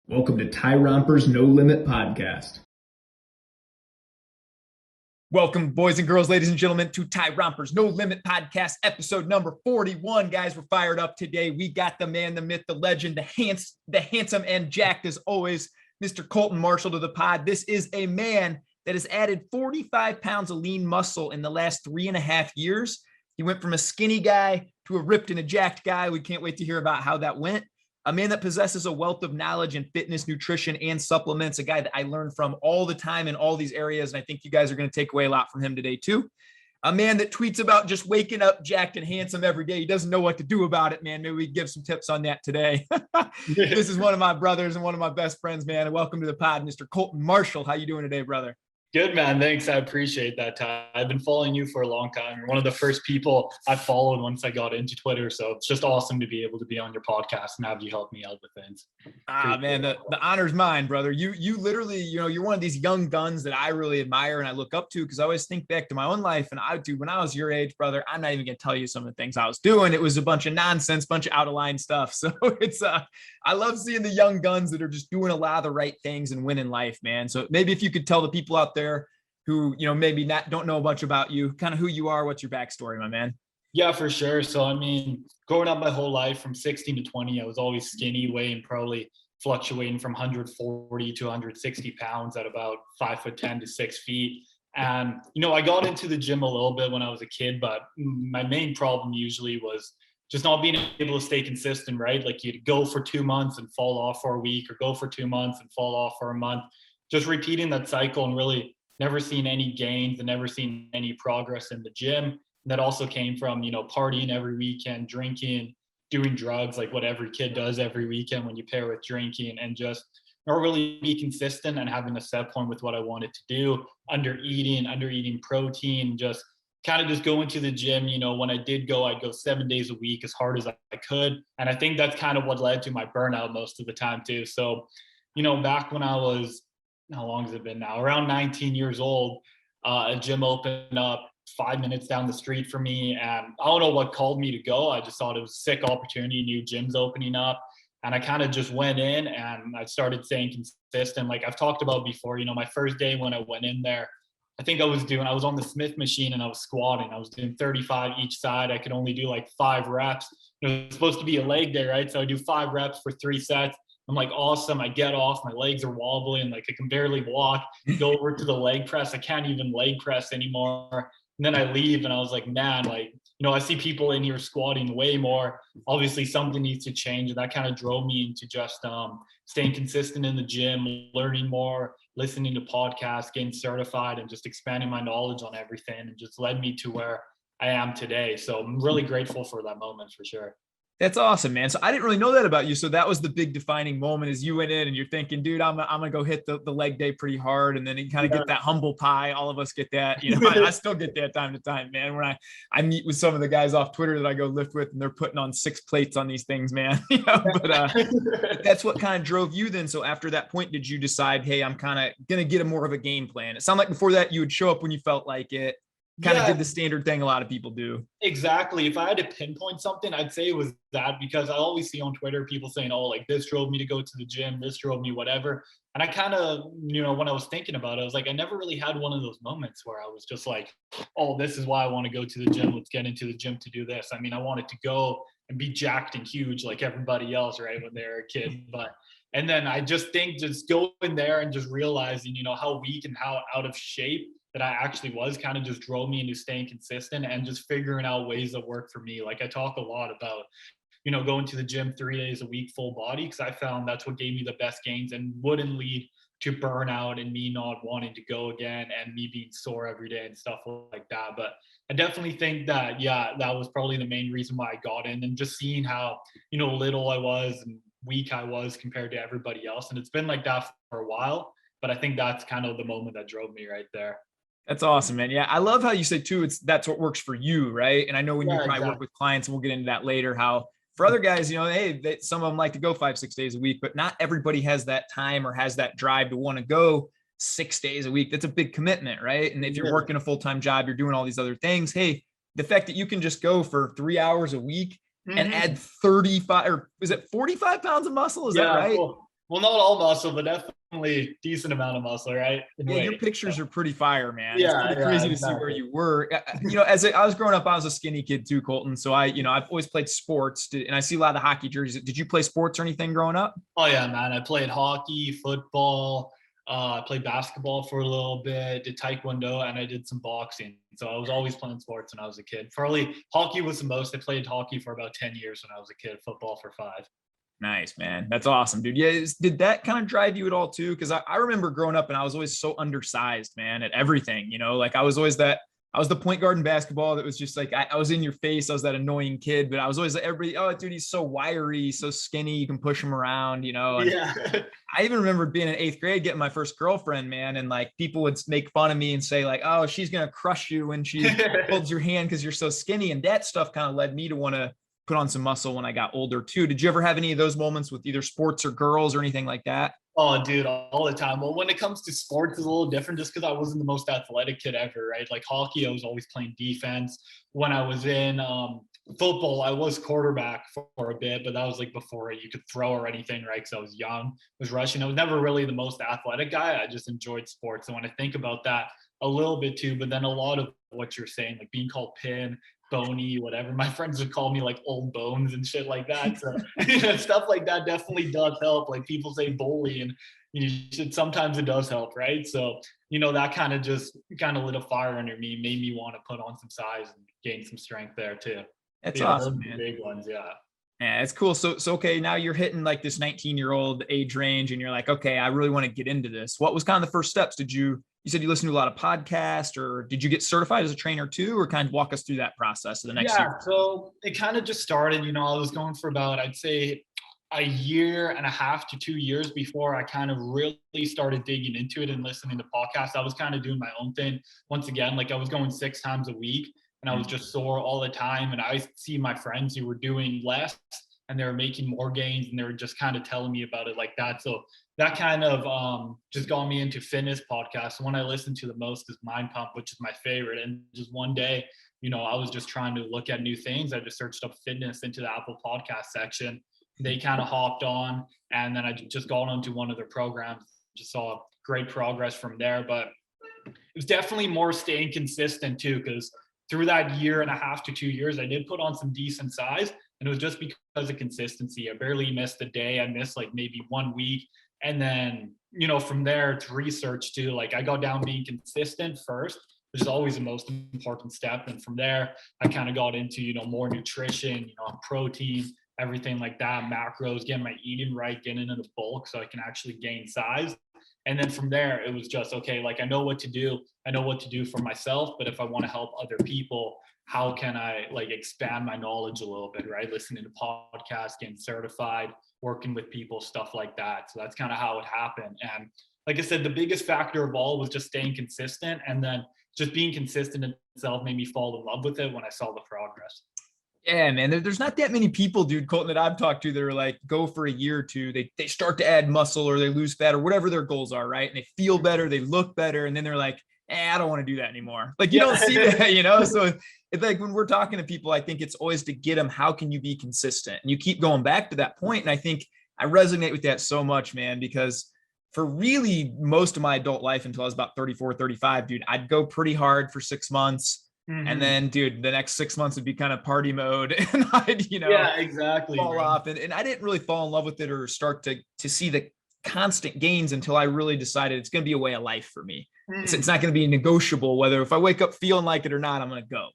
Welcome to Tyrompers No Limit Podcast. Welcome, boys and girls, ladies and gentlemen, to Tyrompers No Limit Podcast, episode number 41. Guys, we're fired up today. We got the man, the myth, the legend, the handsome and jacked as always, Mr. Colton Marshall to the pod. This is a man that has added 45 pounds of lean muscle in the last 3.5 years. He went from a skinny guy to a ripped and a jacked guy. We can't wait to hear about how that went. A man that possesses a wealth of knowledge in fitness, nutrition, and supplements, a guy that I learn from all the time in all these areas. And I think you guys are going to take away a lot from him today too. A man that tweets about just waking up jacked and handsome every day. He doesn't know what to do about it, man. Maybe we give some tips on that today. This is one of my brothers and one of my best friends, man. And welcome to the pod, Mr. Colton Marshall. How you doing today, brother? Good, man. Thanks. I appreciate that, Ty. I've been following you for a long time. You're one of the first people I followed once I got into Twitter. So it's just awesome to be able to be on your podcast and have you help me out with things. Man, the honor's mine, brother. You literally, you're one of these young guns that I really admire and I look up to, because I always think back to my own life. And when I was your age, brother, I'm not even going to tell you some of the things I was doing. It was a bunch of nonsense, bunch of out of line stuff. So I love seeing the young guns that are just doing a lot of the right things and winning life, man. So maybe if you could tell the people out there who, maybe don't know much about you, kind of who you are, what's your backstory, my man? Yeah, for sure. So, growing up my whole life from 16 to 20, I was always skinny, weighing probably fluctuating from 140 to 160 pounds at about 5'10" to 6 feet. And, I got into the gym a little bit when I was a kid, but my main problem usually was just not being able to stay consistent, right? Like you'd go for 2 months and fall off for a week, or go for 2 months and fall off for a month, just repeating that cycle and really never seen any gains and never seen any progress in the gym. And that also came from, partying every weekend, drinking, doing drugs, like what every kid does every weekend when you pair with drinking, and just not really be consistent and having a set point with what I wanted to do, under eating protein, just kind of just going to the gym. When I did go, I'd go 7 days a week as hard as I could. And I think that's kind of what led to my burnout most of the time too. So, back when I was, how long has it been now? Around 19 years old, a gym opened up 5 minutes down the street for me. And I don't know what called me to go. I just thought it was a sick opportunity, new gyms opening up. And I kind of just went in and I started staying consistent. Like I've talked about before, my first day when I went in there, I think I was on the Smith machine and I was squatting. I was doing 35 each side. I could only do like 5 reps. It's supposed to be a leg day, right? So I do 5 reps for 3 sets. I'm like, awesome. I get off, my legs are wobbling, like I can barely walk. Go over to the leg press. I can't even leg press anymore. And then I leave and I was like, man, I see people in here squatting way more. Obviously something needs to change. And that kind of drove me into just staying consistent in the gym, learning more, listening to podcasts, getting certified, and just expanding my knowledge on everything, and just led me to where I am today. So I'm really grateful for that moment for sure. That's awesome, man. So I didn't really know that about you. So that was the big defining moment, as you went in and you're thinking, dude, I'm gonna go hit the leg day pretty hard. And then you kind of get that humble pie. All of us get that, I still get that time to time, man. When I meet with some of the guys off Twitter that I go lift with, and they're putting on 6 plates on these things, man. But that's what kind of drove you then. So after that point, did you decide, hey, I'm kind of going to get more of a game plan? It sounded like before that you would show up when you felt like it. Kind of did the standard thing a lot of people do. Exactly. If I had to pinpoint something, I'd say it was that, because I always see on Twitter people saying, oh, like this drove me to go to the gym, this drove me, whatever. And I kind of, when I was thinking about it, I was like, I never really had one of those moments where I was just like, oh, this is why I want to go to the gym. Let's get into the gym to do this. I wanted to go and be jacked and huge like everybody else, right, when they were a kid. And then I just think just going there and just realizing, how weak and how out of shape that I actually was, kind of just drove me into staying consistent and just figuring out ways that work for me. Like I talk a lot about, going to the gym 3 days a week, full body, because I found that's what gave me the best gains and wouldn't lead to burnout and me not wanting to go again and me being sore every day and stuff like that. But I definitely think that, that was probably the main reason why I got in, and just seeing how, little I was and weak I was compared to everybody else. And it's been like that for a while, but I think that's kind of the moment that drove me right there. That's awesome, man. Yeah. I love how you say too, that's what works for you. Right. And I know when you probably work with clients, and we'll get into that later, how for other guys, hey, some of them like to go 5-6 days a week, but not everybody has that time or has that drive to want to go 6 days a week. That's a big commitment. Right. And if you're working a full-time job, you're doing all these other things. Hey, the fact that you can just go for 3 hours a week and add 35, or is it 45 pounds of muscle? Is that right? Cool. Well, not all muscle, but definitely decent amount of muscle, right? Yeah, your pictures are pretty fire, man. It's Yeah, pretty yeah, crazy to see where you were. I was growing up, I was a skinny kid too, Colton. So I've always played sports, and I see a lot of hockey jerseys. Did you play sports or anything growing up? Oh yeah, man. I played hockey, football. I played basketball for a little bit, did taekwondo, and I did some boxing. So I was always playing sports when I was a kid. Probably hockey was the most. I played hockey for about 10 years when I was a kid, football for 5. Nice, man. That's awesome, dude. Yeah. Did that kind of drive you at all too? Cause I remember growing up and I was always so undersized, man, at everything, like I was the point guard in basketball. That was just like, I was in your face. I was that annoying kid, but I was always like, everybody, oh dude, he's so wiry, so skinny. You can push him around, And Yeah. I even remember being in 8th grade, getting my first girlfriend, man. And like people would make fun of me and say like, oh, she's going to crush you when she holds your hand because you're so skinny. And that stuff kind of led me to want to put on some muscle when I got older too. Did you ever have any of those moments with either sports or girls or anything like that? Oh, dude, all the time. Well, when it comes to sports, it's a little different just because I wasn't the most athletic kid ever, right? Like hockey, I was always playing defense. When I was in football, I was quarterback for a bit, but that was like before you could throw or anything, right? Because I was young, I was rushing. I was never really the most athletic guy. I just enjoyed sports. And when I think about that a little bit too, but then a lot of what you're saying, like being called Pin, Bony, whatever. My friends would call me like old bones and shit like that. So stuff like that definitely does help. Like people say bully, and sometimes it does help, right? So that kind of lit a fire under me, made me want to put on some size and gain some strength there too. That's awesome, man. Big ones, yeah. Yeah, it's cool. So okay, now you're hitting like this 19-year-old age range, and you're like, okay, I really want to get into this. What was kind of the first steps? You said you listened to a lot of podcasts, or did you get certified as a trainer too, or kind of walk us through that process of the next year? So it kind of just started, I was going for about, I'd say a year and a half to 2 years before I kind of really started digging into it and listening to podcasts. I was kind of doing my own thing. Once again, like I was going 6 times a week and I was just sore all the time. And I see my friends who were doing less and they were making more gains, and they were just kind of telling me about it like that. So that kind of just got me into fitness podcasts. The one I listen to the most is Mind Pump, which is my favorite. And just one day, I was just trying to look at new things. I just searched up fitness into the Apple podcast section. They kind of hopped on, and then I just got onto one of their programs, just saw great progress from there. But it was definitely more staying consistent too, because through that year and a half to 2 years, I did put on some decent size, and it was just because of consistency. I barely missed a day. I missed like maybe 1 week. And then, from there to research too, like I got down being consistent first, which is always the most important step. And from there, I kind of got into, more nutrition, protein, everything like that, macros, getting my eating right, getting into the bulk so I can actually gain size. And then from there, it was just, okay, like I know what to do. I know what to do for myself, but if I want to help other people, how can I like expand my knowledge a little bit, right? Listening to podcasts, getting certified, working with people, stuff like that. So that's kind of how it happened. And like I said, the biggest factor of all was just staying consistent. And then just being consistent itself made me fall in love with it when I saw the progress. Yeah, man. There's not that many people, dude, Colton, that I've talked to that are like, go for a year or two. They start to add muscle or they lose fat or whatever their goals are, right? And they feel better, they look better. And then they're like, I don't want to do that anymore. Like, you don't see that, So it's like when we're talking to people, I think it's always to get them, how can you be consistent? And you keep going back to that point. And I think I resonate with that so much, man, because for really most of my adult life until I was about 34, 35, dude, I'd go pretty hard for 6 months. Mm-hmm. And then, dude, the next 6 months would be kind of party mode, and I'd, exactly, fall off. And I didn't really fall in love with it or start to see the constant gains until I really decided it's going to be a way of life for me. It's not going to be negotiable, whether if I wake up feeling like it or not, I'm going to go,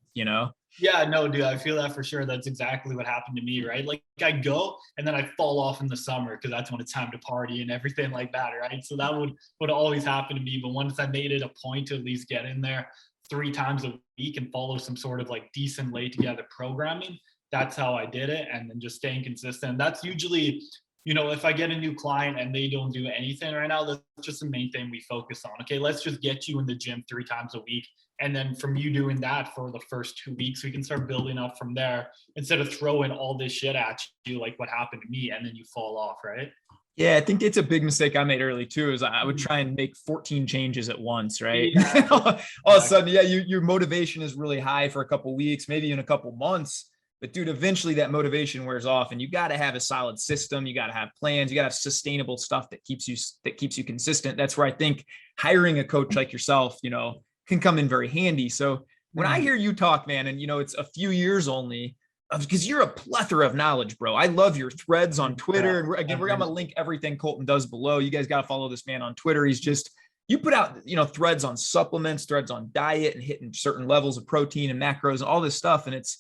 Yeah, no, dude, I feel that for sure. That's exactly what happened to me, right? Like I go and then I fall off in the summer because that's when it's time to party and everything like that, right? So that would always happen to me. But once I made it a point to at least get in there 3 times a week and follow some sort of like decent laid together programming, that's how I did it. And then just staying consistent. That's usually, if I get a new client and they don't do anything right now, that's just the main thing we focus on. Okay, let's just get you in the gym 3 times a week. And then from you doing that for the first 2 weeks, we can start building up from there instead of throwing all this shit at you, like what happened to me, and then you fall off, right? Yeah, I think it's a big mistake I made early too, is I would try and make 14 changes at once, right? Yeah. all of a sudden, your motivation is really high for a couple of weeks, maybe in a couple of months. But dude, eventually that motivation wears off, and you got to have a solid system. You got to have plans. You got to have sustainable stuff that keeps you consistent. That's where I think hiring a coach like yourself, can come in very handy. So when I hear you talk, man, and it's a few years only, because you're a plethora of knowledge, bro. I love your threads on Twitter. And we're going to link everything Colton does below. You guys got to follow this man on Twitter. You put out, threads on supplements, threads on diet and hitting certain levels of protein and macros and all this stuff. And it's,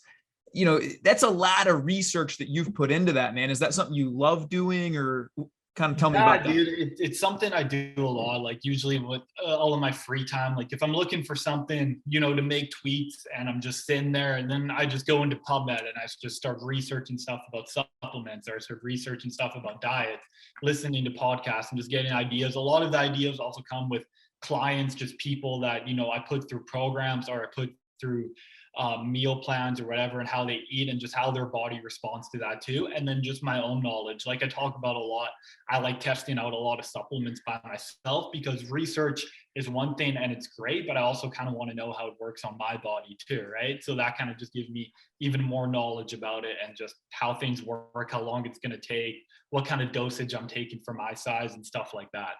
that's a lot of research that you've put into that, man. Is that something you love doing, or kind of tell me about that? Dude, it's something I do a lot. Like usually with all of my free time, like if I'm looking for something, to make tweets, and I'm just sitting there, and then I just go into PubMed and I just start researching stuff about supplements, or start researching stuff about diet, listening to podcasts and just getting ideas. A lot of the ideas also come with clients, just people that, I put through programs, or I put through meal plans or whatever, and how they eat and just how their body responds to that too. And then just my own knowledge. Like I talk about a lot, I like testing out a lot of supplements by myself, because research is one thing and it's great, but I also kind of want to know how it works on my body too, right? So that kind of just gives me even more knowledge about it, and just how things work, how long it's going to take, what kind of dosage I'm taking for my size and stuff like that.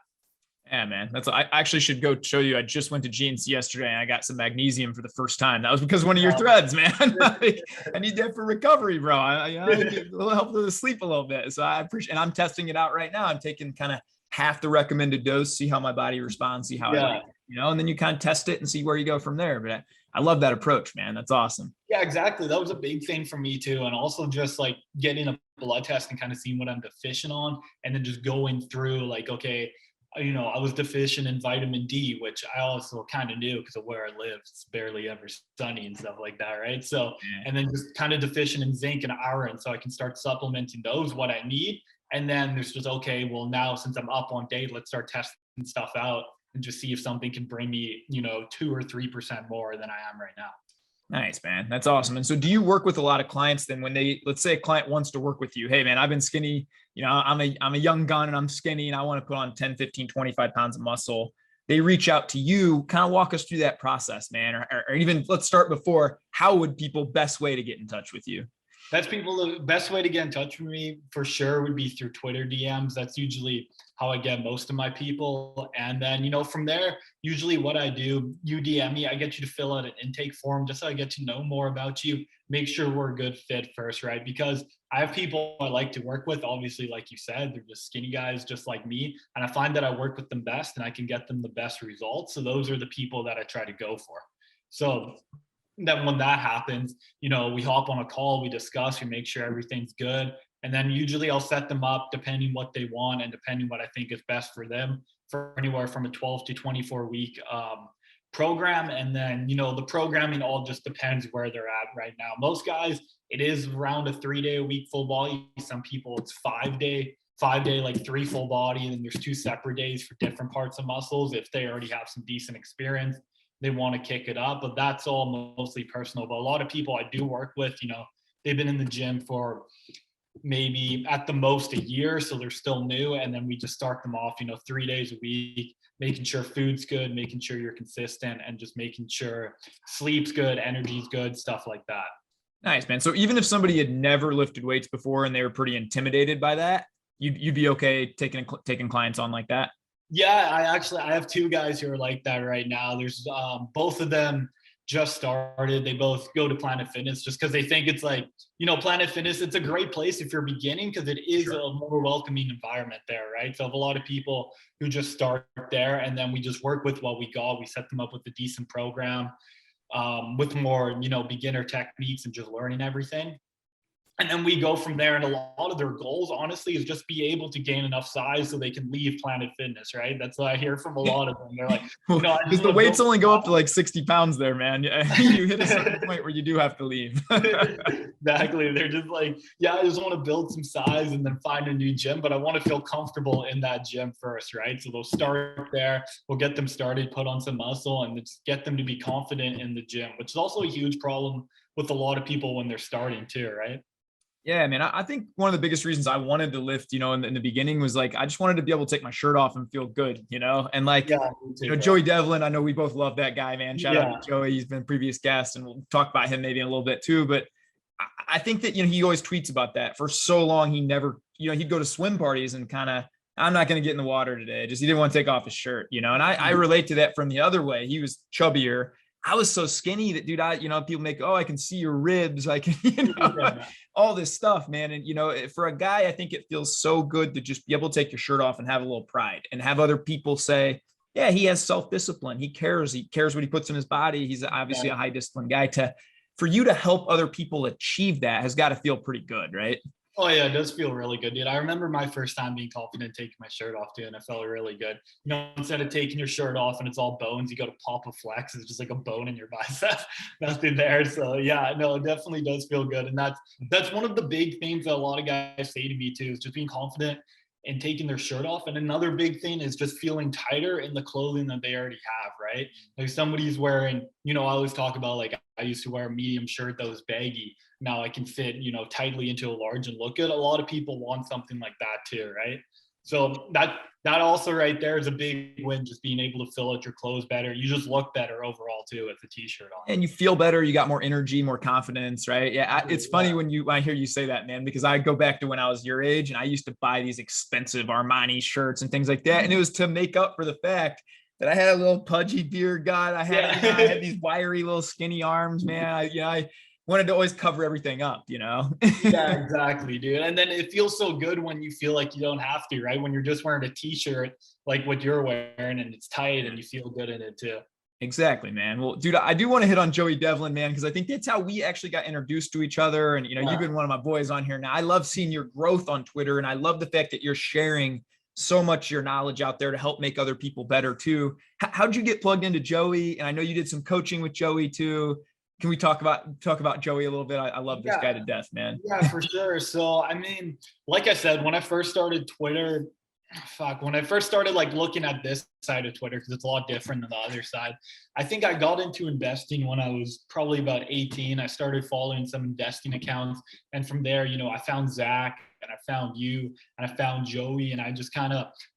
Yeah, man. I actually should go show you. I just went to GNC yesterday and I got some magnesium for the first time. That was because of one of your threads, man. I need that for recovery, bro. I get a little help with the sleep a little bit. So I appreciate, and I'm testing it out right now. I'm taking kind of half the recommended dose, see how my body responds, see how I like it, and then you kind of test it and see where you go from there. But I love that approach, man. That's awesome. Yeah, exactly. That was a big thing for me too. And also just like getting a blood test and kind of seeing what I'm deficient on, and then just going through like, okay, I was deficient in vitamin D, which I also kind of knew because of where I live. It's barely ever sunny and stuff like that, right? So, and then just kind of deficient in zinc and iron, so I can start supplementing those, what I need. And then there's just, okay, well now since I'm up on date, let's start testing stuff out and just see if something can bring me, 2 or 3% more than I am right now. Nice, man. That's awesome. And so do you work with a lot of clients then when let's say a client wants to work with you? Hey man, I've been skinny, I'm a young gun and I'm skinny and I want to put on 10, 15, 25 pounds of muscle. They reach out to you, kind of walk us through that process, man. Or even let's start before, how would people best way to get in touch with you? The best way to get in touch with me for sure would be through Twitter DMs. That's usually how I get most of my people. And then, from there, usually what I do, you DM me, I get you to fill out an intake form just so I get to know more about you, make sure we're a good fit first, right? Because I have people I like to work with, obviously, like you said, they're just skinny guys just like me. And I find that I work with them best and I can get them the best results. So those are the people that I try to go for. So then when that happens, we hop on a call, we discuss, we make sure everything's good. And then usually I'll set them up depending what they want and depending what I think is best for them, for anywhere from a 12 to 24 week program. And then, the programming all just depends where they're at right now. Most guys, it is around a 3-day a week full body. Some people it's 5-day, like 3 full body. And then there's 2 separate days for different parts of muscles. If they already have some decent experience, they want to kick it up, but that's all mostly personal. But a lot of people I do work with, they've been in the gym for maybe at the most a year, so they're still new. And then we just start them off, 3 days a week, making sure food's good, making sure you're consistent, and just making sure sleep's good, energy's good, stuff like that. Nice, man. So even if somebody had never lifted weights before and they were pretty intimidated by that, you'd be okay taking clients on like that? Yeah, I have 2 guys who are like that right now. There's both of them just started. They both go to Planet Fitness just because they think it's like, Planet Fitness, it's a great place if you're beginning because it is a more welcoming environment there, right? So I have a lot of people who just start there, and then we just work with what we got. We set them up with a decent program with more, beginner techniques and just learning everything. And then we go from there. And a lot of their goals, honestly, is just be able to gain enough size so they can leave Planet Fitness, right? That's what I hear from a lot of them. They're like, because the weights only go up to like 60 pounds there, man. You hit a certain point where you do have to leave. Exactly. They're just like, I just want to build some size and then find a new gym, but I want to feel comfortable in that gym first, right? So they'll start there. We'll get them started, put on some muscle, and just get them to be confident in the gym, which is also a huge problem with a lot of people when they're starting too, right? Yeah, man. I think one of the biggest reasons I wanted to lift, in the beginning was like, I just wanted to be able to take my shirt off and feel good, and like, Joey Devlin, I know we both love that guy, man. Shout out to Joey. He's been a previous guest and we'll talk about him maybe in a little bit too, but I think that, he always tweets about that. For so long, he never, he'd go to swim parties and kind of, I'm not going to get in the water today. Just, he didn't want to take off his shirt, and I relate to that from the other way. He was chubbier. I was so skinny that, dude, people make, oh, I can see your ribs. I can, all this stuff, man. And, for a guy, I think it feels so good to just be able to take your shirt off and have a little pride and have other people say, yeah, he has self-discipline. He cares what he puts in his body. He's obviously a high discipline guy. For you to help other people achieve that has got to feel pretty good, right? Oh yeah, it does feel really good, dude. I remember my first time being confident taking my shirt off, dude, and it felt really good. Instead of taking your shirt off and it's all bones, you go to pop a flex, it's just like a bone in your bicep, nothing there. So yeah, no, it definitely does feel good. And that's one of the big things that a lot of guys say to me too, is just being confident and taking their shirt off. And another big thing is just feeling tighter in the clothing that they already have, right? Like somebody's wearing, I always talk about, like, I used to wear a medium shirt that was baggy. Now I can fit, tightly into a large and look good. A lot of people want something like that too, right? So that also right there is a big win, just being able to fill out your clothes better. You just look better overall too with the t-shirt on. And you feel better. You got more energy, more confidence, right? Yeah. It's funny when I hear you say that, man, because I go back to when I was your age and I used to buy these expensive Armani shirts and things like that. And it was to make up for the fact that I had a little pudgy beard. God, I had these wiry little skinny arms, man. I wanted to always cover everything up, Yeah, exactly, dude. And then it feels so good when you feel like you don't have to, right? When you're just wearing a t-shirt like what you're wearing and it's tight and you feel good in it too. Exactly, man. Well, dude, I do want to hit on Joey Devlin, man, because I think that's how we actually got introduced to each other. And, you've been one of my boys on here now. I love seeing your growth on Twitter. And I love the fact that you're sharing so much of your knowledge out there to help make other people better too. How'd you get plugged into Joey? And I know you did some coaching with Joey too. Can we talk about Joey a little bit? I love this guy to death, man. Yeah, for sure. So, like I said, when I first started Twitter, when I first started like looking at this side of Twitter, because it's a lot different than the other side, I think I got into investing when I was probably about 18. I started following some investing accounts. And from there, I found Zach and I found you and I found Joey. And I just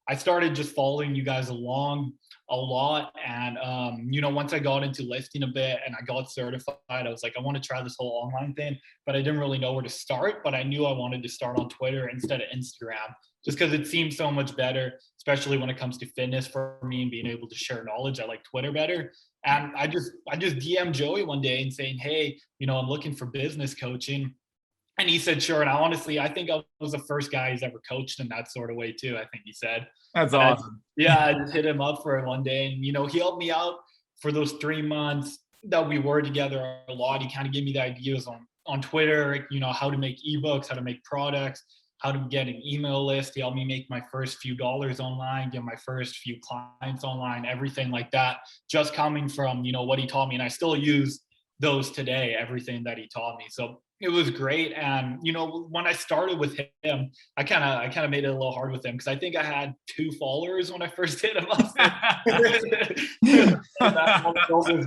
I started just following you guys along a lot. And, once I got into lifting a bit and I got certified, I was like, I want to try this whole online thing, but I didn't really know where to start. But I knew I wanted to start on Twitter instead of Instagram, just because it seems so much better, especially when it comes to fitness for me and being able to share knowledge. I like Twitter better. And I just DM'd Joey one day and saying, hey, I'm looking for business coaching. And he said, sure. And I think I was the first guy he's ever coached in that sort of way too, I think he said. That's awesome. I just hit him up for it one day. And, he helped me out for those 3 months that we were together a lot. He kind of gave me the ideas on Twitter, how to make ebooks, how to make products, how to get an email list. He helped me make my first few dollars online, get my first few clients online, everything like that, just coming from, what he taught me. And I still use those today, everything that he taught me. So it was great. And, when I started with him, I kind of made it a little hard with him because I think I had 2 followers when I first hit him up.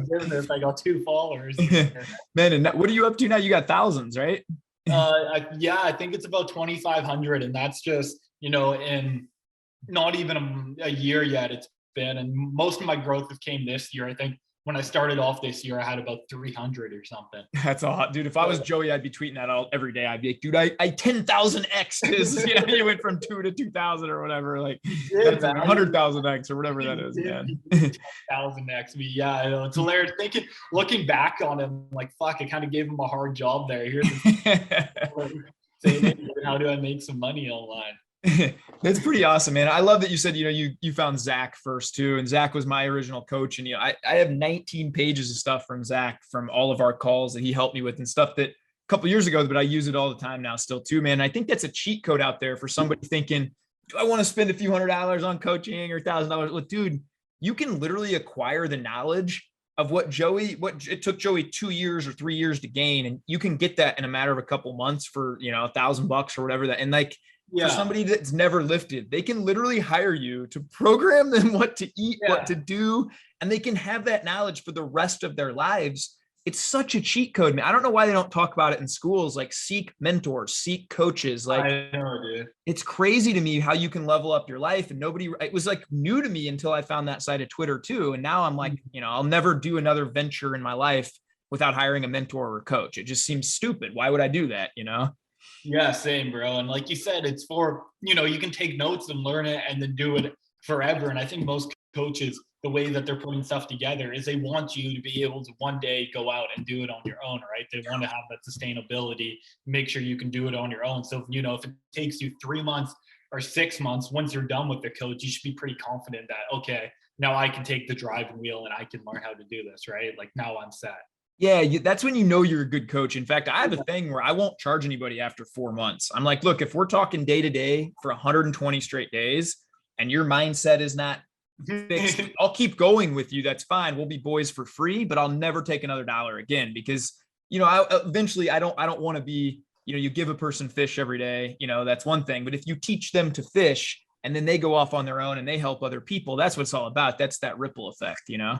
Business, I got 2 followers. Man, and what are you up to now? You got thousands, right? I think it's about 2,500, and that's just, in not even a year yet it's been. And most of my growth came this year. I think when I started off this year, I had about 300 or something. That's a lot, dude. If I was Joey, I'd be tweeting that out every day. I'd be like, dude, I 10,000x this. You went from 2 to 2,000 or whatever. Like that's 100,000x or whatever that is, man. 10,000x. Yeah, I know. It's hilarious. Looking back on him, like, fuck, I kind of gave him a hard job there. Saying, how do I make some money online? That's pretty awesome, man. I love that you said, you found Zach first too. And Zach was my original coach. And, I have 19 pages of stuff from Zach from all of our calls that he helped me with and stuff that a couple of years ago, but I use it all the time now still too, man. And I think that's a cheat code out there for somebody thinking, do I want to spend a few $100s on coaching or $1,000? Well, dude, you can literally acquire the knowledge of what it took Joey 2 years or 3 years to gain. And you can get that in a matter of a couple months for, $1,000 or whatever that. And like, for somebody that's never lifted, they can literally hire you to program them what to eat, what to do, and they can have that knowledge for the rest of their lives. It's such a cheat code, man. I don't know why they don't talk about it in schools, like seek mentors, seek coaches. Like, I know, dude. It's crazy to me how you can level up your life. And it was like new to me until I found that side of Twitter too. And now I'm like, I'll never do another venture in my life without hiring a mentor or a coach. It just seems stupid. Why would I do that? Yeah, same, bro. And like you said, it's for, you can take notes and learn it and then do it forever. And I think most coaches, the way that they're putting stuff together is they want you to be able to one day go out and do it on your own, right? They want to have that sustainability, make sure you can do it on your own. So, if it takes you 3 months or 6 months, once you're done with the coach, you should be pretty confident that, okay, now I can take the driving wheel and I can learn how to do this, right? Like now I'm set. Yeah, that's when you're a good coach. In fact, I have a thing where I won't charge anybody after 4 months. I'm like, look, if we're talking day to day for 120 straight days and your mindset is not fixed, I'll keep going with you. That's fine. We'll be boys for free, but I'll never take another dollar again because, eventually I don't want to be, you give a person fish every day, that's one thing. But if you teach them to fish and then they go off on their own and they help other people, that's what it's all about. That's that ripple effect, Yeah,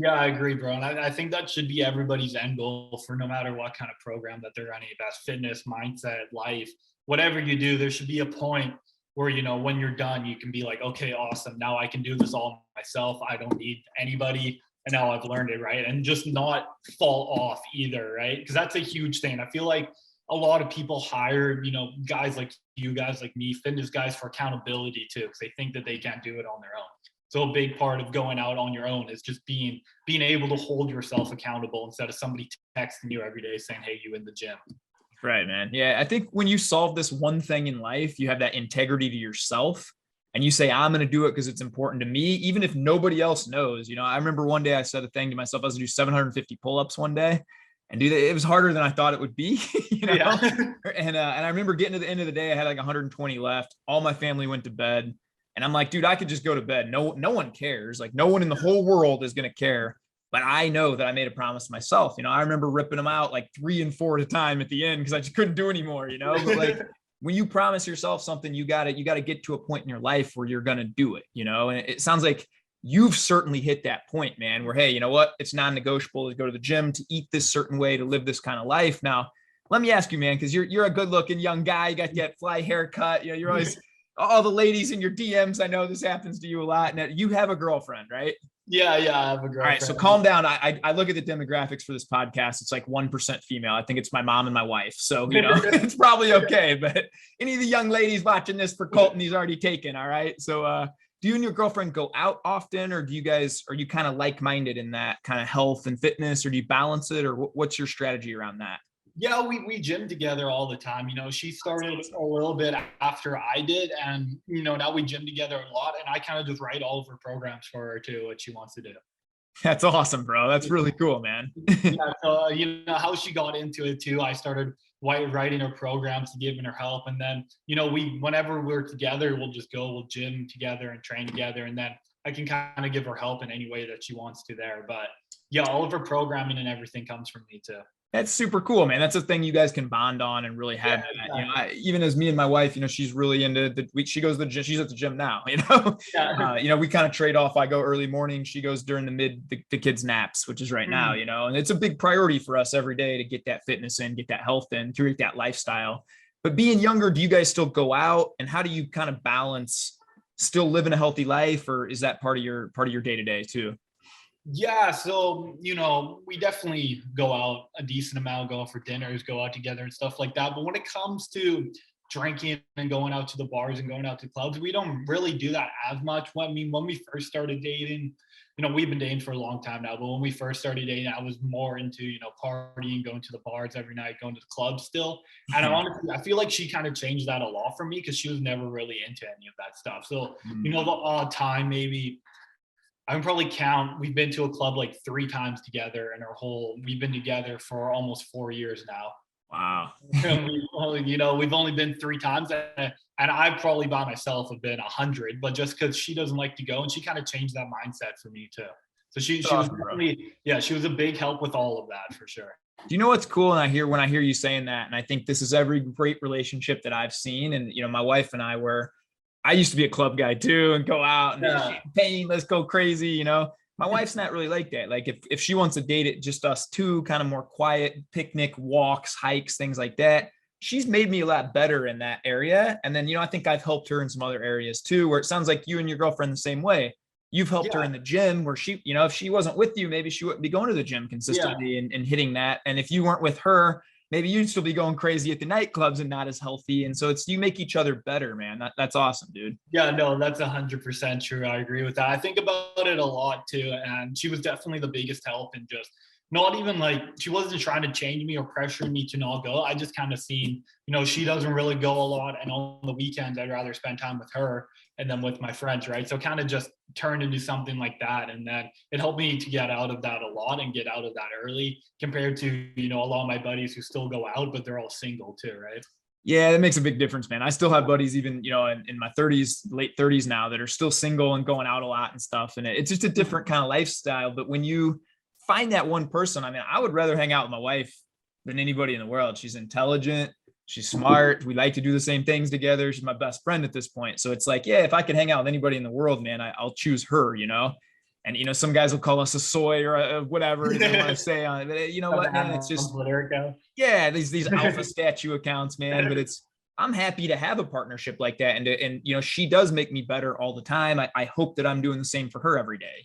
I agree, bro. And I think that should be everybody's end goal for no matter what kind of program that they're running, that's fitness, mindset, life, whatever you do, there should be a point where, when you're done, you can be like, okay, awesome. Now I can do this all myself. I don't need anybody. And now I've learned it, right? And just not fall off either, right? Because that's a huge thing. I feel like a lot of people hire, guys like you, guys like me, fitness guys for accountability too, because they think that they can't do it on their own. So a big part of going out on your own is just being able to hold yourself accountable instead of somebody texting you every day saying, hey, you in the gym. Right, man. Yeah, I think when you solve this one thing in life, you have that integrity to yourself and you say, I'm going to do it because it's important to me, even if nobody else knows. I remember one day I said a thing to myself, I was going to do 750 pull-ups one day. And dude, it was harder than I thought it would be, Yeah. And I remember getting to the end of the day, I had like 120 left. All my family went to bed. And I'm like, dude, I could just go to bed. No one cares. Like no one in the whole world is going to care. But I know that I made a promise to myself. I remember ripping them out like 3 and 4 at a time at the end because I just couldn't do anymore, But like when you promise yourself something, you got to get to a point in your life where you're going to do it, And it sounds like you've certainly hit that point, man, where, hey, you know what? It's non-negotiable to go to the gym, to eat this certain way, to live this kind of life. Now, let me ask you, man, because you're a good looking young guy. You got that fly haircut. You're always all the ladies in your DMs. I know this happens to you a lot. Now, you have a girlfriend, right? Yeah, I have a girlfriend. All right, so calm down. I look at the demographics for this podcast. It's like 1% female. I think it's my mom and my wife. So, it's probably okay. But any of the young ladies watching this for Colton, he's already taken. All right. So, do you and your girlfriend go out often, or are you kind of like-minded in that kind of health and fitness, or do you balance it, or what's your strategy around that? Yeah, we gym together all the time. She started a little bit after I did, and now we gym together a lot, and I kind of just write all of her programs for her too, what she wants to do. That's awesome, bro. That's really cool, man. Yeah, so how she got into it too. I started writing her programs, giving her help, and then whenever we're together, we'll gym together and train together, and then I can kind of give her help in any way that she wants to there. But yeah, all of her programming and everything comes from me too. That's super cool, man. That's a thing you guys can bond on and really have. Yeah, exactly. Even as me and my wife, she's really into she goes to the gym. She's at the gym now, Yeah. we kind of trade off. I go early morning. She goes during the kids' naps, which is right now, and it's a big priority for us every day to get that fitness in, get that health in, create that lifestyle. But being younger, do you guys still go out, and how do you kind of balance still living a healthy life, or is that part of your day-to-day too? Yeah, so we definitely go out a decent amount, go out for dinners, go out together and stuff like that. But when it comes to drinking and going out to the bars and going out to clubs, we don't really do that as much. When we first started dating, we've been dating for a long time now, but when we first started dating, I was more into partying, going to the bars every night, going to the clubs still. And I feel like she kind of changed that a lot for me because she was never really into any of that stuff. So the odd time maybe. I can probably count. We've been to a club like 3 times together, and we've been together for almost 4 years now. Wow. We've only been 3 times, and I probably by myself have been 100, but just because she doesn't like to go, and she kind of changed that mindset for me too. So she was definitely, she was a big help with all of that for sure. Do you know what's cool? And when I hear you saying that, and I think this is every great relationship that I've seen, and my wife and I used to be a club guy too and go out and champagne, let's go crazy. My wife's not really like that. Like if she wants to date it, just us two, kind of more quiet picnic walks, hikes, things like that. She's made me a lot better in that area. And then, I think I've helped her in some other areas too, where it sounds like you and your girlfriend the same way. you've helped her in the gym where she, if she wasn't with you, maybe she wouldn't be going to the gym consistently and hitting that. And if you weren't with her, maybe you'd still be going crazy at the nightclubs and not as healthy. And so you make each other better, man. That's awesome, dude. Yeah, no, that's 100% true. I agree with that. I think about it a lot too. And she was definitely the biggest help in just not even like, she wasn't trying to change me or pressure me to not go. I just kind of seen, she doesn't really go a lot. And on the weekends, I'd rather spend time with her and then with my friends, right? So kind of just turned into something like that. And then it helped me to get out of that a lot and get out of that early compared to, a lot of my buddies who still go out, but they're all single too, right? Yeah, that makes a big difference, man. I still have buddies even, in my 30s, late 30s now that are still single and going out a lot and stuff. And it's just a different kind of lifestyle. But when you find that one person, I mean, I would rather hang out with my wife than anybody in the world. She's intelligent. She's smart. We like to do the same things together. She's my best friend at this point. So it's like, yeah, if I could hang out with anybody in the world, man, I'll choose her, And, some guys will call us a soy or a whatever they want to say on it. But you know what, man? It's just, yeah, these alpha statue accounts, man. But I'm happy to have a partnership like that. And she does make me better all the time. I hope that I'm doing the same for her every day,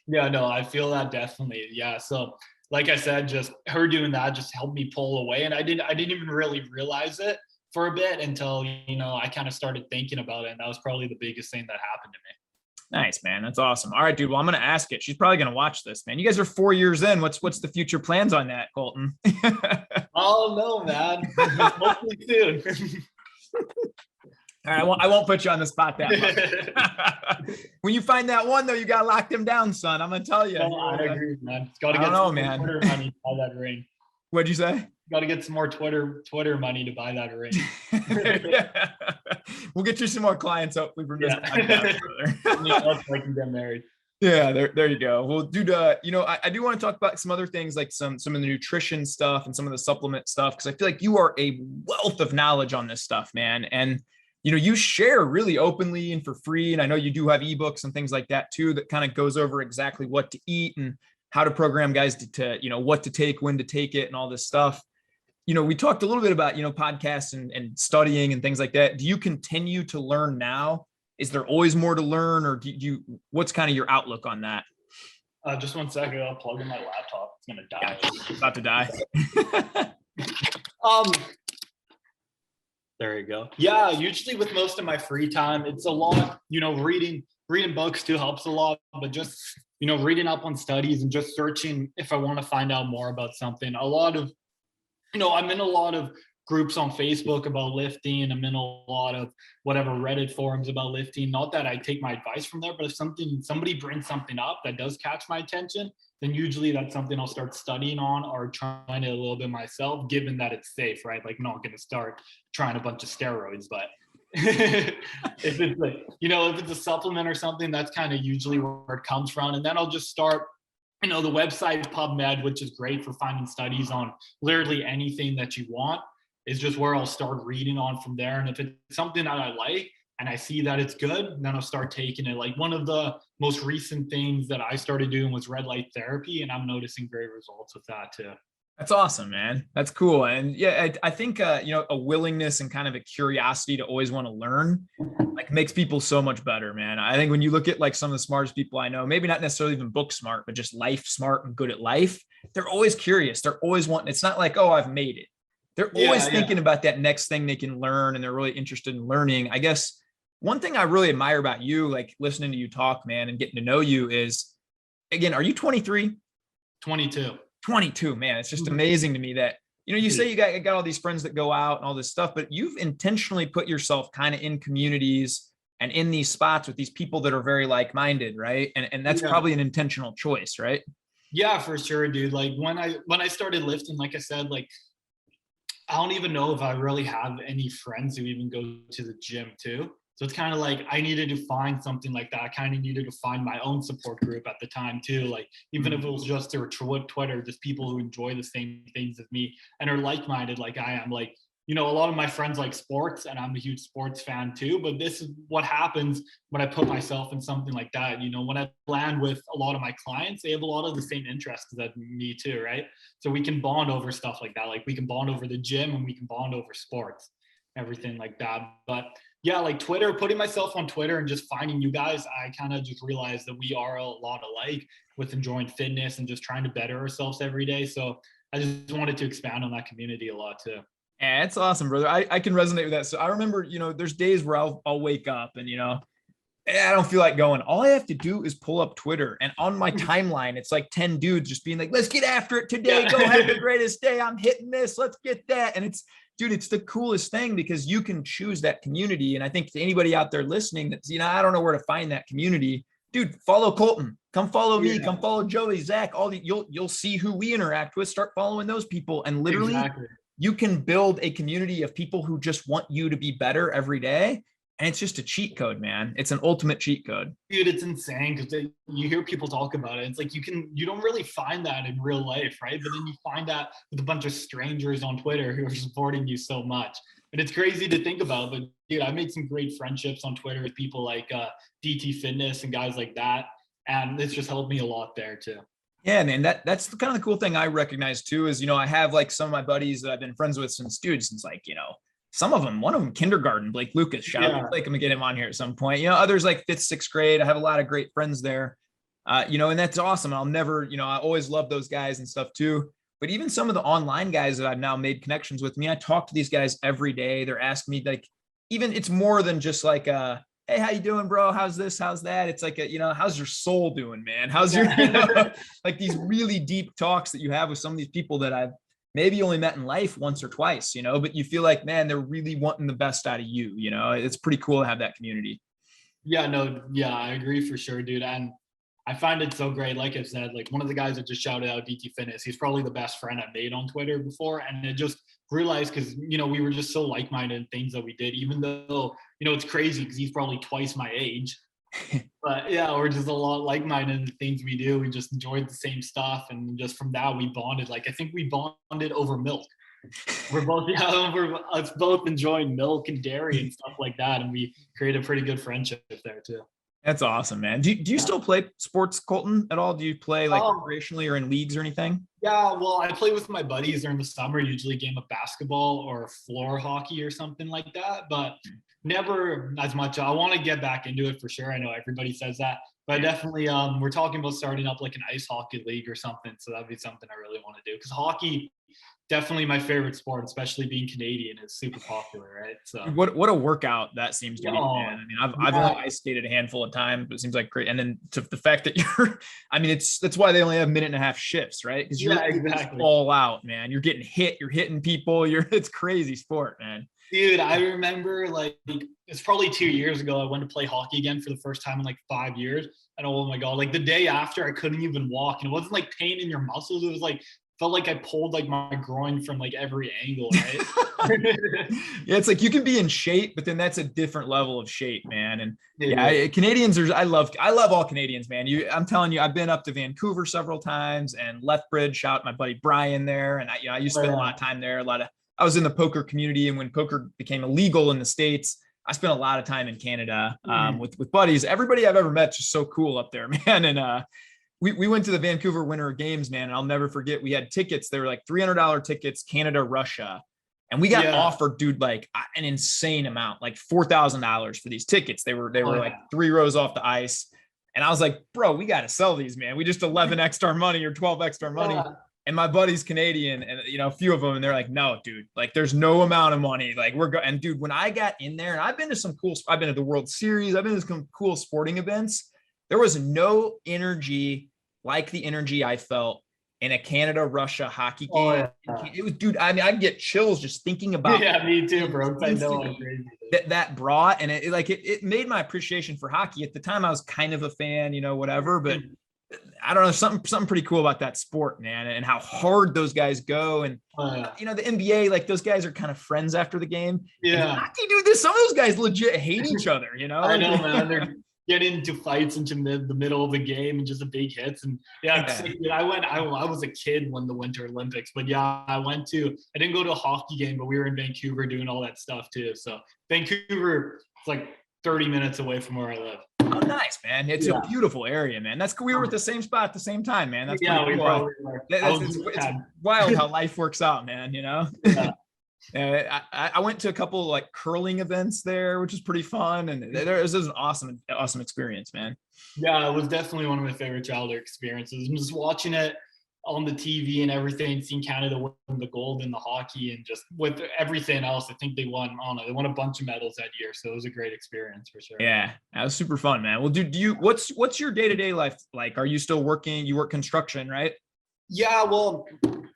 Yeah, no, I feel that definitely. Yeah. So like I said, just her doing that just helped me pull away. And I didn't even really realize it for a bit until, I kind of started thinking about it. And that was probably the biggest thing that happened to me. Nice, man. That's awesome. All right, dude. Well, I'm going to ask it. She's probably going to watch this, man. You guys are 4 years in. What's the future plans on that, Colton? Oh, no, man. Hopefully soon. All right, I won't put you on the spot that much. When you find that one, though, you got to lock them down, son. I'm going to tell you. No, I agree, man. It's got to get some more Twitter money to buy that ring. What'd you say? Got to get some more Twitter money to buy that ring. Yeah. We'll get you some more clients hopefully from this podcast, brother. I can get married. Yeah, there you go. Well, dude, I do want to talk about some other things like some of the nutrition stuff and some of the supplement stuff, because I feel like you are a wealth of knowledge on this stuff, man. And you share really openly and for free. And I know you do have ebooks and things like that too, that kind of goes over exactly what to eat and how to program guys to what to take, when to take it and all this stuff. We talked a little bit about, podcasts and studying and things like that. Do you continue to learn now? Is there always more to learn, or what's kind of your outlook on that? Just 1 second. I'll plug in my laptop. It's going to die. Yeah, it's about to die. There you go. Yeah, usually with most of my free time, it's a lot, reading books too helps a lot, but just, reading up on studies and just searching if I want to find out more about something. A lot of, I'm in a lot of groups on Facebook about lifting. I'm in a lot of whatever Reddit forums about lifting. Not that I take my advice from there, but if somebody brings something up that does catch my attention, then usually that's something I'll start studying on or trying it a little bit myself, given that it's safe, right? Like, not going to start trying a bunch of steroids, but if it's like, if it's a supplement or something, that's kind of usually where it comes from. And then I'll just start, the website PubMed, which is great for finding studies on literally anything that you want, is just where I'll start reading on from there. And if it's something that I like and I see that it's good, then I'll start taking it. Like, one of the most recent things that I started doing was red light therapy, and I'm noticing great results with that too. That's awesome, man. That's cool. And yeah, I think, a willingness and kind of a curiosity to always want to learn, like, makes people so much better, man. I think when you look at like some of the smartest people I know, maybe not necessarily even book smart, but just life smart and good at life, they're always curious. They're always wanting, it's not like, oh, I've made it. They're always thinking about that next thing they can learn, and they're really interested in learning. I guess one thing I really admire about you, like listening to you talk, man, and getting to know you is, again, are you 23? 22. 22, man. It's just amazing to me that, you say you got all these friends that go out and all this stuff, but you've intentionally put yourself kind of in communities and in these spots with these people that are very like-minded, right? And that's probably an intentional choice, right? Yeah, for sure, dude. Like, when I started lifting, like I said, like, I don't even know if I really have any friends who even go to the gym too. So it's kind of like I needed to find something like that. I kind of needed to find my own support group at the time too. Like, even if it was just through Twitter, just people who enjoy the same things as me and are like-minded like I am. Like, a lot of my friends like sports, and I'm a huge sports fan too, but this is what happens when I put myself in something like that. When I land with a lot of my clients, they have a lot of the same interests as me too, right? So we can bond over stuff like that. Like, we can bond over the gym, and we can bond over sports, everything like that. But Yeah, like Twitter, putting myself on Twitter and just finding you guys, I kind of just realized that we are a lot alike with enjoying fitness and just trying to better ourselves every day. So I just wanted to expand on that community a lot too. Yeah, it's awesome, brother. I can resonate with that. So I remember, there's days where I'll wake up and, I don't feel like going. All I have to do is pull up Twitter, and on my timeline, it's like 10 dudes just being like, let's get after it today. Yeah. Go have the greatest day. I'm hitting this. Let's get that. And it's the coolest thing because you can choose that community. And I think to anybody out there listening that's, I don't know where to find that community, dude, follow Colton, come follow me, come follow Joey, Zach, you'll see who we interact with, start following those people. And literally you can build a community of people who just want you to be better every day. And it's just a cheat code, man. It's an ultimate cheat code. Dude, it's insane because you hear people talk about it. It's like you don't really find that in real life, right? But then you find that with a bunch of strangers on Twitter who are supporting you so much. And it's crazy to think about. But dude, I made some great friendships on Twitter with people like DT Fitness and guys like that. And it's just helped me a lot there too. Yeah, man, that's kind of the cool thing I recognize too is, I have like some of my buddies that I've been friends with since like, some of them, one of them kindergarten, Blake Lucas, shout out to Blake, I'm gonna get him on here at some point. Others like 5th, 6th grade. I have a lot of great friends there, and that's awesome. I'll never, I always love those guys and stuff too. But even some of the online guys that I've now made connections with I talk to these guys every day. They're asking me like, even it's more than just like, hey, how you doing, bro? How's this? How's that? It's like, how's your soul doing, man? How's your, like these really deep talks that you have with some of these people that I've maybe only met in life once or twice, but you feel like, man, they're really wanting the best out of you. It's pretty cool to have that community. Yeah, no, yeah, I agree for sure, dude. And I find it so great. Like I said, like one of the guys that just shouted out DT Fitness, he's probably the best friend I've made on Twitter before. And I just realized because, we were just so like-minded in things that we did, even though, it's crazy because he's probably twice my age. But yeah, we're just a lot like-minded in the things we do. We just enjoyed the same stuff, and just from that we bonded. Like I think we bonded over milk. We're us both enjoying milk and dairy and stuff like that, and we created a pretty good friendship there too. That's awesome, man. Do you still play sports, Colton, at all? Do you play like recreationally or in leagues or anything? Yeah, well, I play with my buddies during the summer, usually a game of basketball or floor hockey or something like that, but never as much. I want to get back into it for sure. I know everybody says that, but definitely we're talking about starting up like an ice hockey league or something. So that'd be something I really want to do because hockey, definitely my favorite sport, especially being Canadian, is super popular, right? So what a workout that seems to be, man. I mean, I've only ice skated a handful of times, but it seems like great. And then to the fact that that's why they only have 1.5-minute shifts, right? Because you're exactly all out, man. You're getting hit, you're hitting people, it's crazy sport, man. Dude, I remember like it's probably 2 years ago. I went to play hockey again for the first time in like 5 years. And oh my God, like the day after I couldn't even walk. And it wasn't like pain in your muscles. It was like, felt like I pulled like my groin from like every angle, right? Yeah, it's like you can be in shape, but then that's a different level of shape, man. And Canadians are, I love all Canadians, man. I'm telling you, I've been up to Vancouver several times and Lethbridge, shout out my buddy Brian there. And I used to spend a lot of time there. I was in the poker community, and when poker became illegal in the States, I spent a lot of time in Canada with buddies. Everybody I've ever met is just so cool up there, man. And we went to the Vancouver Winter Games, man, and I'll never forget. We had tickets. They were like $300 tickets, Canada, Russia. And we got offered, dude, like an insane amount, like $4,000 for these tickets. They were like 3 rows off the ice. And I was like, bro, we got to sell these, man. We just 11x our money or 12x our money. And my buddy's Canadian, and a few of them, and they're like, no, dude, like there's no amount of money. Like and dude, when I got in there, and I've been to the World Series, I've been to some cool sporting events. There was no energy like the energy I felt in a Canada-Russia hockey game. It was, dude, I mean, I get chills just thinking about it. Yeah, me too, bro. I know I'm crazy. That brought, and it made my appreciation for hockey. At the time, I was kind of a fan, whatever, but I don't know, something pretty cool about that sport, man, and how hard those guys go. And the NBA, like those guys are kind of friends after the game. Yeah, hockey, dude, some of those guys legit hate each other. I know, man. They're getting into fights into the middle of the game and just the big hits. And I was a kid when the Winter Olympics, but I didn't go to a hockey game, but we were in Vancouver doing all that stuff too. So Vancouver, it's like 30 minutes away from where I live. Oh, nice, man. It's a beautiful area, man. We were at the same spot at the same time, man. That's we cool. probably were. It's wild how life works out, man, Yeah. I went to a couple of like curling events there, which is pretty fun. And it was an awesome experience, man. Yeah, it was definitely one of my favorite childhood experiences. And just watching it on the TV and everything, seeing Canada win the gold in the hockey and just with everything else, I think they won, I don't know, they won a bunch of medals that year. So it was a great experience for sure. Yeah, that was super fun, man. Well, what's your day-to-day life like? Are you still working? You work construction, right? Yeah, well,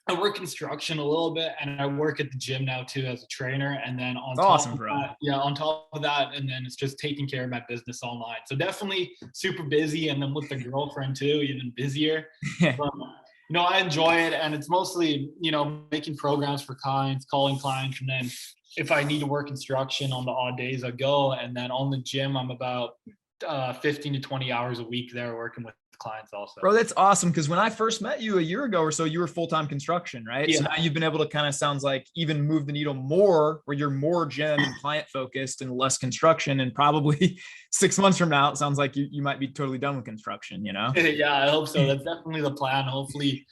I work construction a little bit, and I work at the gym now too as a trainer. And then on top of that, and then it's just taking care of my business online. So definitely super busy, and then with the girlfriend too, even busier. But, I enjoy it, and it's mostly making programs for clients, calling clients, and then if I need to work construction on the odd days, I go. And then on the gym, I'm about 15 to 20 hours a week there working with clients also. Bro, that's awesome. Because when I first met you a year ago or so, you were full-time construction, right? Yeah. So now you've been able to kind of sounds like even move the needle more where you're more gym and client focused and less construction. And probably 6 months from now, it sounds like you might be totally done with construction, Yeah, I hope so. That's definitely the plan. Hopefully,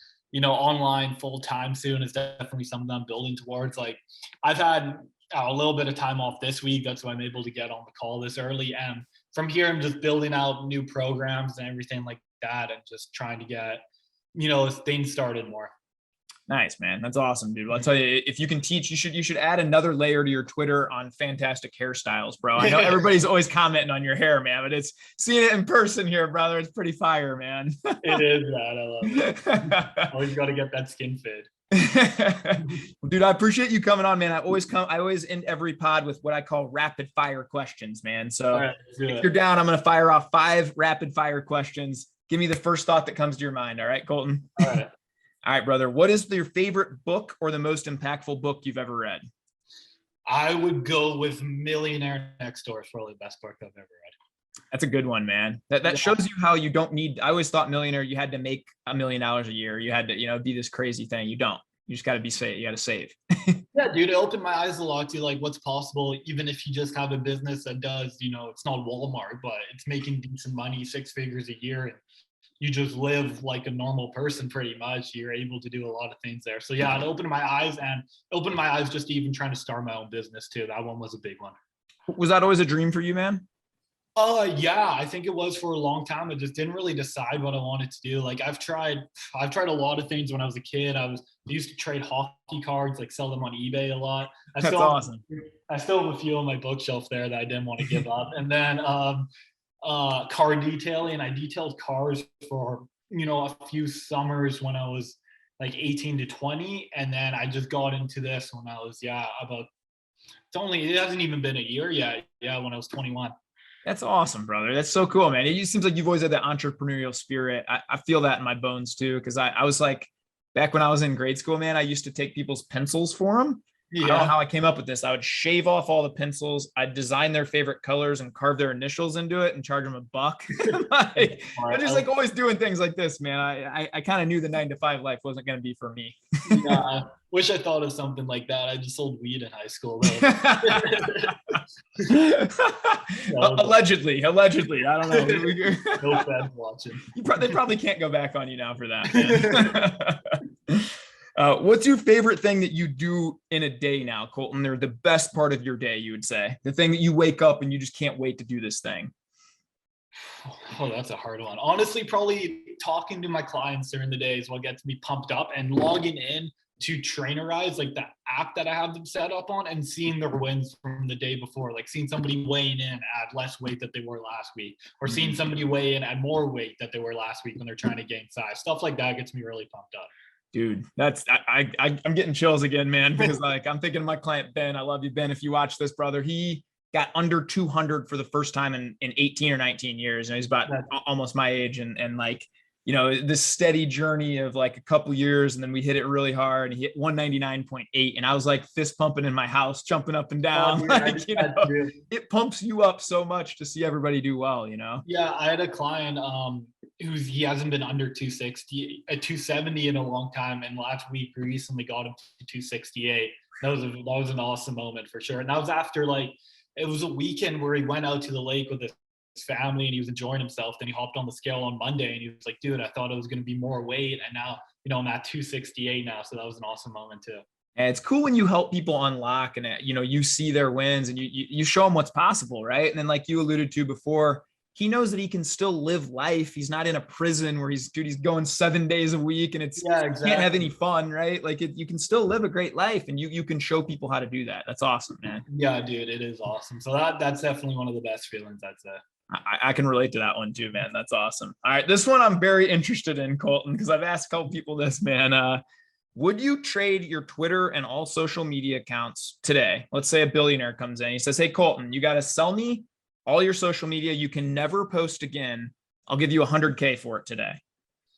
online full-time soon is definitely something I'm building towards. Like I've had a little bit of time off this week. That's why I'm able to get on the call this early. And from here, I'm just building out new programs and everything like that and just trying to get, things started more. Nice, man. That's awesome, dude. Well, I'll tell you, if you can teach, you should add another layer to your Twitter on fantastic hairstyles, bro. I know everybody's always commenting on your hair, man, but it's seeing it in person here, brother. It's pretty fire, man. It is, man. I love it. Always got to get that skin fade. Dude, I appreciate you coming on, man. I always end every pod with what I call rapid fire questions, man. So right, if you're down, I'm going to fire off 5 rapid fire questions. Give me the first thought that comes to your mind. All right, Colton. All right. All right, brother. What is your favorite book or the most impactful book you've ever read? I would go with Millionaire Next Door. It's probably the best book I've ever read. That's a good one, man. That shows you how you don't need. I always thought Millionaire, you had to make $1 million a year. You had to, be this crazy thing. You don't. You just got to be safe. You got to save. Yeah, dude, it opened my eyes a lot to like what's possible, even if you just have a business that does, it's not Walmart, but it's making decent money, 6 figures a year, and you just live like a normal person pretty much. You're able to do a lot of things there. So yeah, it opened my eyes just even trying to start my own business too. That one was a big one. Was that always a dream for you, man? Yeah, I think it was for a long time. I just didn't really decide what I wanted to do. Like I've tried a lot of things when I was a kid. I used to trade hockey cards, like sell them on eBay a lot. That's awesome. I still have a few on my bookshelf there that I didn't want to give up. And then car detailing. I detailed cars for, a few summers when I was like 18 to 20. And then I just got into this when I was, it hasn't even been a year yet. Yeah, when I was 21. That's awesome, brother. That's so cool, man. It seems like you've always had that entrepreneurial spirit. I feel that in my bones too. Cause I was like, back when I was in grade school, man, I used to take people's pencils for them. Yeah. I don't know how I came up with this. I would shave off all the pencils. I'd design their favorite colors and carve their initials into it and charge them $1. I'm just like always doing things like this, man. I kind of knew the 9-to-5 life wasn't going to be for me. Yeah, I wish I thought of something like that. I just sold weed in high school. Allegedly. I don't know. No fans watching. They probably can't go back on you now for that. What's your favorite thing that you do in a day now, Colton? Or the best part of your day, you would say? The thing that you wake up and you just can't wait to do this thing? Oh, that's a hard one. Honestly, probably talking to my clients during the day is what gets me pumped up, and logging in to Trainerize, like the app that I have them set up on, and seeing their wins from the day before, like seeing somebody weighing in at less weight that they were last week, or seeing somebody weigh in at more weight that they were last week when they're trying to gain size. Stuff like that gets me really pumped up. Dude, I'm getting chills again, man, because like I'm thinking of my client, Ben. I love you, Ben. If you watch this, brother, he got under 200 for the first time in 18 or 19 years. And he's about almost my age. And like, this steady journey of like a couple years. And then we hit it really hard and he hit 199.8. And I was like fist pumping in my house, jumping up and down. It pumps you up so much to see everybody do well, Yeah. I had a client, he hasn't been under 260 at 270 in a long time. And last week we recently got him to 268. That was an awesome moment for sure. And that was after it was a weekend where he went out to the lake with his family and he was enjoying himself. Then he hopped on the scale on Monday and he was like, dude, I thought it was going to be more weight. And now, I'm at 268 now. So that was an awesome moment too. And it's cool when you help people unlock and, you see their wins and you show them what's possible, right? And then like you alluded to before, he knows that he can still live life. He's not in a prison where he's going 7 days a week and Exactly. Can't have any fun, right? Like you can still live a great life and you can show people how to do that. That's awesome, man. Yeah, dude, it is awesome. So that's definitely one of the best feelings, I'd say. I can relate to that one too, man. That's awesome. All right. This one I'm very interested in, Colton, because I've asked a couple people this, man. Would you trade your Twitter and all social media accounts today? Let's say a billionaire comes in. He says, hey, Colton, you got to sell me all your social media. You can never post again. I'll give you $100K for it today.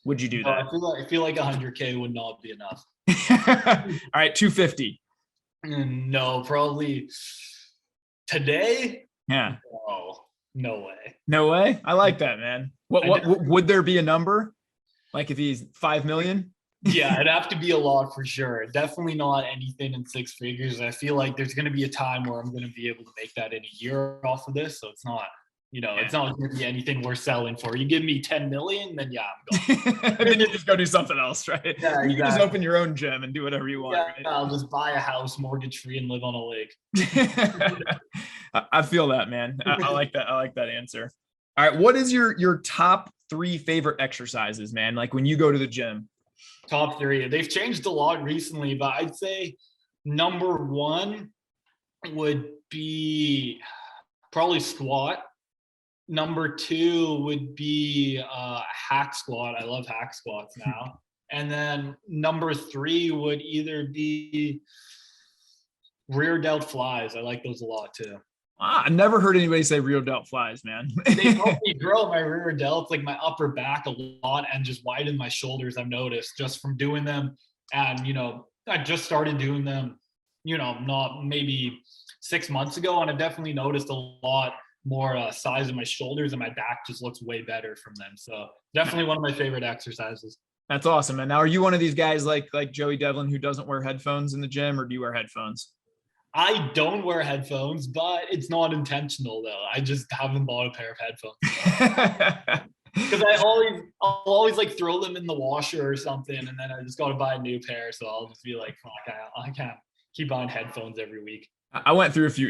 Would you do that? I feel like $100K would not be enough. All right. 250. No, probably today. Yeah. Oh, no way. No way. I like that, man. What would there be a number? Like if he's 5 million? Yeah, it'd have to be a lot for sure. Definitely not anything in 6 figures. I feel like there's going to be a time where I'm going to be able to make that in a year off of this. So it's not, it's not going to be anything worth selling for. You give me 10 million, then yeah, I'm going. And then you just go do something else, right? Yeah, you can just open your own gym and do whatever you want. Yeah, right? I'll just buy a house mortgage free and live on a lake. I feel that, man. I like that. I like that answer. All right. What is your top 3 favorite exercises, man? Like when you go to the gym? Top 3. They've changed a lot recently, but I'd say number 1 would be probably squat. Number 2 would be hack squat. I love hack squats now. And then number 3 would either be rear delt flies. I like those a lot too. I never heard anybody say rear delt flies, man. They help me grow my rear delts, like my upper back a lot, and just widen my shoulders. I've noticed just from doing them. And, I just started doing them, not maybe 6 months ago. And I've definitely noticed a lot more size in my shoulders, and my back just looks way better from them. So definitely one of my favorite exercises. That's awesome, man. Now, are you one of these guys like Joey Devlin who doesn't wear headphones in the gym, or do you wear headphones? I don't wear headphones, but it's not intentional though. I just haven't bought a pair of headphones because I'll always like throw them in the washer or something, and then I just got to buy a new pair. So I'll just be like, fuck, I can't keep buying headphones every week. I went through a few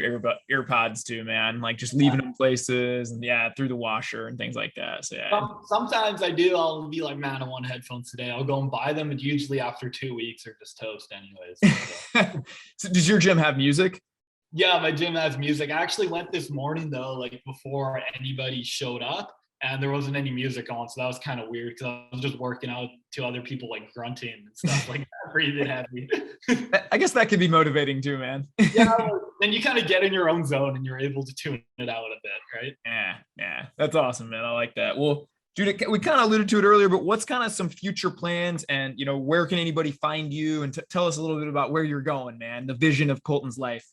earpods too, man, like just leaving them places and through the washer and things like that. So yeah. Sometimes I do. I'll be like, man, I want headphones today. I'll go and buy them, and usually after 2 weeks are just toast anyways. So does your gym have music? Yeah, my gym has music. I actually went this morning though, like before anybody showed up, and there wasn't any music on. So that was kind of weird because I was just working out to other people like grunting and stuff like that, breathing heavy. I guess that could be motivating too, man. Yeah, then you kind of get in your own zone and you're able to tune it out a bit, right? Yeah. That's awesome, man. I like that. Well, dude, we kind of alluded to it earlier, but what's kind of some future plans and, where can anybody find you, and tell us a little bit about where you're going, man, the vision of Colton's life.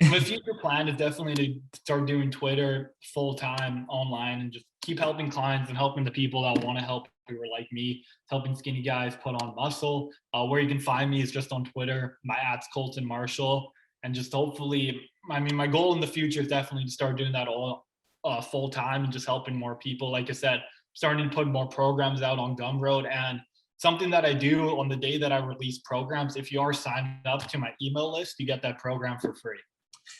My future plan is definitely to start doing Twitter full-time online and just keep helping clients and helping the people that want to help, who are like me, helping skinny guys put on muscle. Where you can find me is just on Twitter. My @'s Colton Marshall. And just hopefully, my goal in the future is definitely to start doing that all full-time and just helping more people. Like I said, starting to put more programs out on Gumroad. And something that I do on the day that I release programs, if you are signed up to my email list, you get that program for free.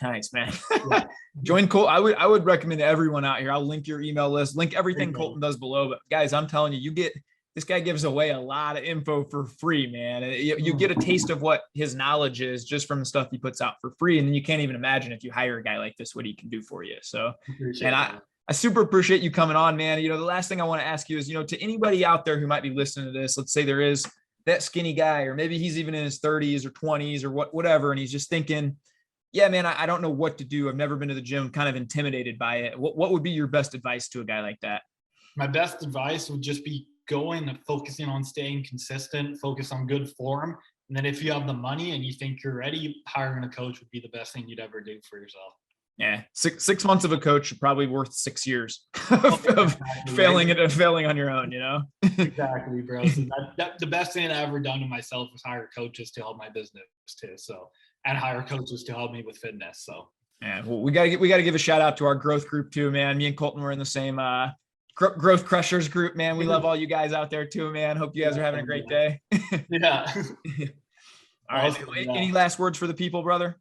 Nice, man. Yeah. Join Colton. I would recommend everyone out here. I'll link your email list, link everything Colton does below. But guys, I'm telling you, this guy gives away a lot of info for free, man. You get a taste of what his knowledge is just from the stuff he puts out for free. And then you can't even imagine if you hire a guy like this, what he can do for you. So, and I super appreciate you coming on, man. The last thing I want to ask you is, to anybody out there who might be listening to this, let's say there is that skinny guy, or maybe he's even in his 30s or 20s or whatever. And he's just thinking, yeah, man, I don't know what to do. I've never been to the gym, kind of intimidated by it. What would be your best advice to a guy like that? My best advice would just be going and focusing on staying consistent, focus on good form. And then if you have the money and you think you're ready, hiring a coach would be the best thing you'd ever do for yourself. Yeah. Six months of a coach are probably worth 6 years of failing on your own, Exactly, bro. So that the best thing I ever done to myself was hire coaches to help my business too. So, and hire coaches to help me with fitness. So yeah, well, we gotta give a shout out to our growth group too, man. Me and Colton were in the same growth crushers group, man. We love all you guys out there too, man. Hope you guys are having a great day. Yeah. All right. Awesome, yeah. Any last words for the people, brother?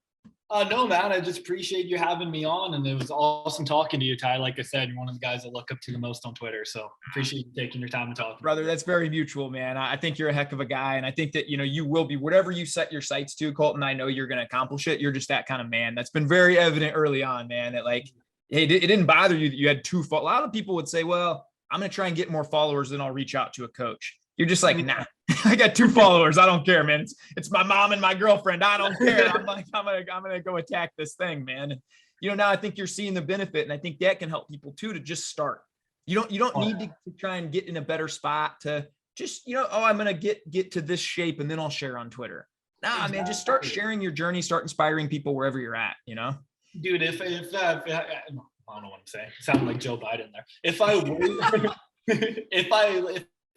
No, man, I just appreciate you having me on, and it was awesome talking to you, Ty. Like I said, you're one of the guys I look up to the most on Twitter, so appreciate you taking your time to talk. Brother, that's very mutual, man. I think you're a heck of a guy, and I think that, you will be whatever you set your sights to, Colton. I know you're going to accomplish it. You're just that kind of man. That's been very evident early on, man, that like, hey, it didn't bother you that you had a lot of people would say, well, I'm going to try and get more followers, then I'll reach out to a coach. You're just like, nah, I got 2 followers. I don't care, man. It's my mom and my girlfriend. I don't care. I'm like, I'm gonna go attack this thing, man. And now I think you're seeing the benefit, and I think that can help people too to just start. You don't need to try and get in a better spot to just, I'm gonna get to this shape and then I'll share on Twitter. Nah, man, just start sharing your journey, start inspiring people wherever you're at. Dude, if I don't know what I'm saying. Sound like Joe Biden there. If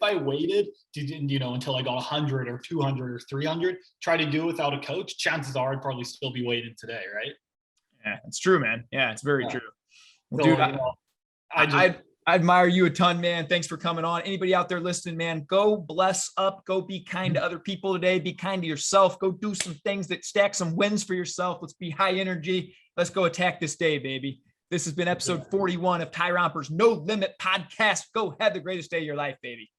I waited to, until I got 100 or 200 or 300, try to do it without a coach, chances are I'd probably still be waiting today, right? Yeah, it's true, man. Yeah, it's very true. Well, So, dude, I admire you a ton, man. Thanks for coming on. Anybody out there listening, man, go bless up. Go be kind to other people today. Be kind to yourself. Go do some things that stack some wins for yourself. Let's be high energy. Let's go attack this day, baby. This has been episode 41 of Tyrompers No Limit Podcast. Go have the greatest day of your life, baby.